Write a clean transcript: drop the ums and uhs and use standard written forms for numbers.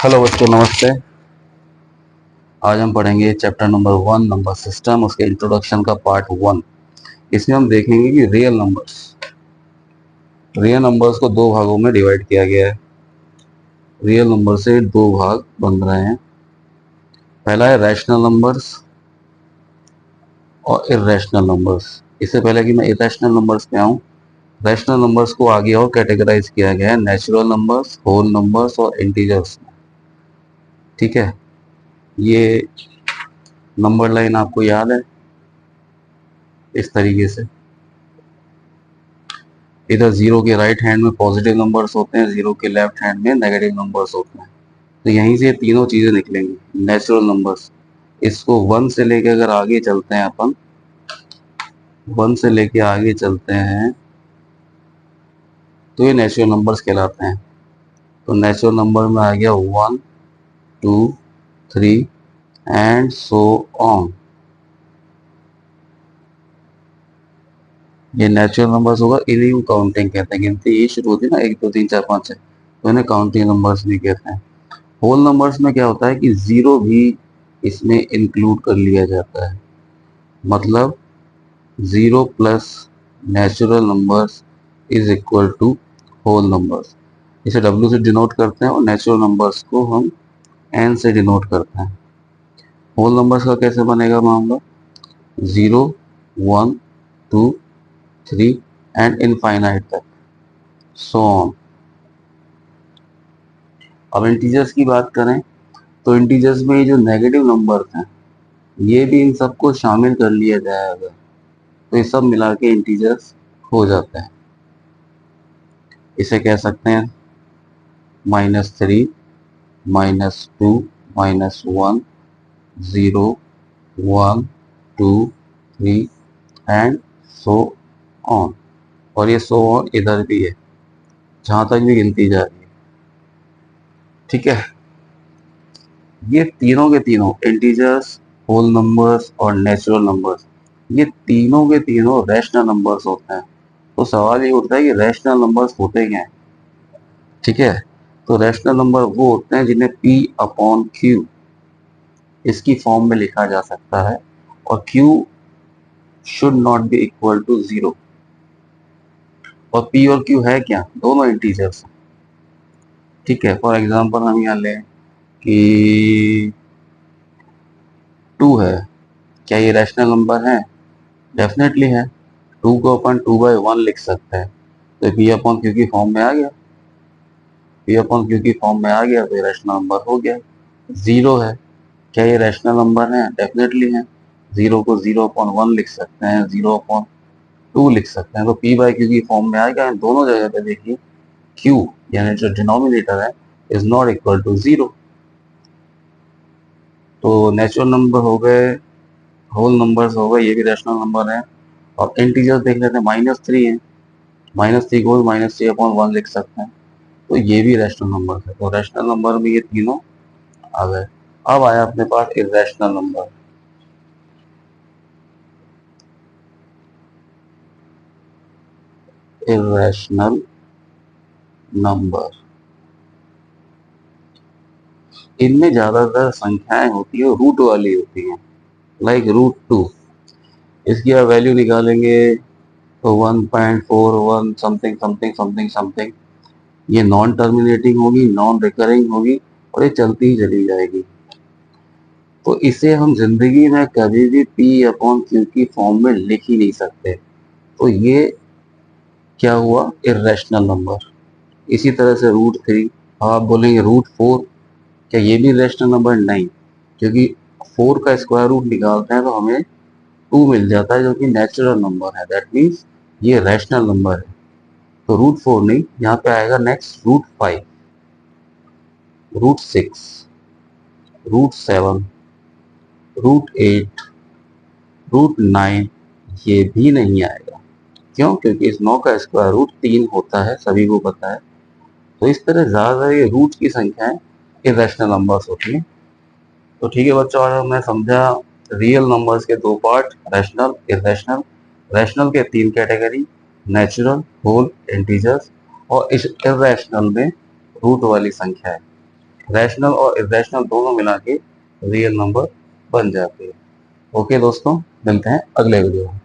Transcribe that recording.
Hello बच्चों, नमस्ते। आज हम पढ़ेंगे चैप्टर नंबर 1 नंबर सिस्टम, उसके इंट्रोडक्शन का पार्ट 1। इसमें हम देखेंगे कि रियल नंबर्स को दो भागों में डिवाइड किया गया है। रियल नंबर से दो भाग बन रहे हैं। पहला है रैशनल नंबर्स और इर्रेशनल नंबर्स। इससे पहले कि मैं इर्रेशनल नंबर्स पे आऊँ, रैशनल नंबर्स को आगे और कैटेगराइज किया गया है नेचुरल नंबर्स, होल नंबर्स और इंटीजर्स। ठीक है, ये नंबर लाइन आपको याद है इस तरीके से। इधर जीरो के राइट हैंड में पॉजिटिव नंबर्स होते हैं, जीरो के लेफ्ट हैंड में नेगेटिव नंबर्स होते हैं। तो यहीं से तीनों चीजें निकलेंगी नेचुरल नंबर्स। इसको वन से लेके अगर आगे चलते हैं अपन, वन से लेके आगे चलते हैं तो ये नेचुरल नंबर्स कहलाते हैं। तो नेचुरल नंबर में आ गया 1, 2, 3 एंड सो ऑन। ये नेचुरल नंबर्स होगा, इन्हीं को काउंटिंग कहते हैं। गिनती ये शुरू होती है ना, 1 2 3 4 5 6, तो इन्हें काउंटिंग नंबर्स भी कहते हैं। होल नंबर्स में क्या होता है कि जीरो भी इसमें इंक्लूड कर लिया जाता है। मतलब zero plus natural numbers is equal to whole numbers. इसे W से डिनोट करते हैं और नेचुरल नंबर्स को हम N से डिनोट करते हैं। होल नंबर्स का कैसे बनेगा मामला? 0, 1, 2, 3 एंड इनफाइनाइट तक, सो ऑन। अब इंटीजर्स की बात करें तो इंटीजर्स में ये जो नेगेटिव नंबर्स हैं, ये भी इन सबको शामिल कर लिया जाएगा, तो ये सब मिला के इंटीजर्स हो जाते हैं। इसे कह सकते हैं -3, -2, -1, 0, 1, 2, 3 एंड सो ऑन। और ये सो ऑन इधर भी है, जहां तक भी गिनती जा रही है। ठीक है, ये तीनों के तीनों इंटीजर्स, होल नंबर्स और नेचुरल नंबर्स, ये तीनों के तीनों रैशनल नंबर्स होते हैं। तो सवाल ये उठता है कि रैशनल नंबर्स होते क्या हैं? ठीक है, तो रैशनल नंबर वो होते हैं जिन्हें P अपॉन Q इसकी फॉर्म में लिखा जा सकता है, और Q should not be equal to 0। और P और Q है क्या? दोनों इंटीजर्स। ठीक है, फॉर एग्जांपल हम यहाँ लें कि 2 है, क्या ये रैशनल नंबर है? डेफिनेटली है। 2 को अपन 2/1 लिख सकते हैं, तो P अपॉन Q की फॉर्म में आ गया। P अपॉन Q की फॉर्म में आ गया तो ये रैशनल नंबर हो गया। 0 है, क्या ये रैशनल नंबर है? डेफिनेटली है। 0 को 0/1 लिख सकते हैं, 0/2 लिख सकते हैं, तो P/Q की फॉर्म में आएगा। दोनों जगह पे देखिए Q यानी जो डिनोमिनेटर है इज नॉट इक्वल टू 0। तो नेचुरल नंबर हो गए, होल नंबर्स हो गए, ये भी रैशनल नंबर है। और इंटीजर्स देख लेते हैं, -3 है, -3 को -3/1 लिख सकते हैं, तो ये भी रैशनल नंबर है। तो रैशनल नंबर में ये तीनों आ गए। अब आया अपने पास इर्रेशनल नंबर। इर्रेशनल नंबर, इनमें ज्यादातर संख्याएं होती है रूट वाली होती हैं, लाइक √2। इसकी आप वैल्यू निकालेंगे तो 1.41 समथिंग समथिंग समथिंग समथिंग। ये नॉन टर्मिनेटिंग होगी, नॉन रिकरिंग होगी, और ये चलती ही चली जाएगी। तो इसे हम जिंदगी में कभी भी P/Q की फॉर्म में लिख ही नहीं सकते। तो ये क्या हुआ? Irrational number. इसी तरह से √3, आप बोलेंगे √4, क्या ये भी रैशनल नंबर? नहीं, क्योंकि 4 का स्क्वायर रूट निकालते हैं तो हमें 2 मिल जाता है, जो कि नेचुरल नंबर है। दैट मीन्स ये रैशनल नंबर है। तो √4 नहीं, यहाँ पे आएगा नेक्स्ट √5, √6, √7, √8, √9। ये भी नहीं आएगा। क्यों? क्योंकि इस 9 का स्क्वायर रूट 3 होता है, सभी को पता है। तो इस तरह ज्यादा ये रूट की संख्याएं इरेशनल नंबर्स होती हैं। तो ठीक है बच्चों, आज मैं समझा रियल नंबर्स के दो पार्ट, रैशनल, इरेशनल। रैशनल के 3 कैटेगरी, नेचुरल, होल, इंटीजर्स, और इस इरेशनल में रूट वाली संख्या है। रैशनल और इरेशनल दोनों मिला के रियल नंबर बन जाते हैं। ओके दोस्तों, मिलते हैं अगले वीडियो में।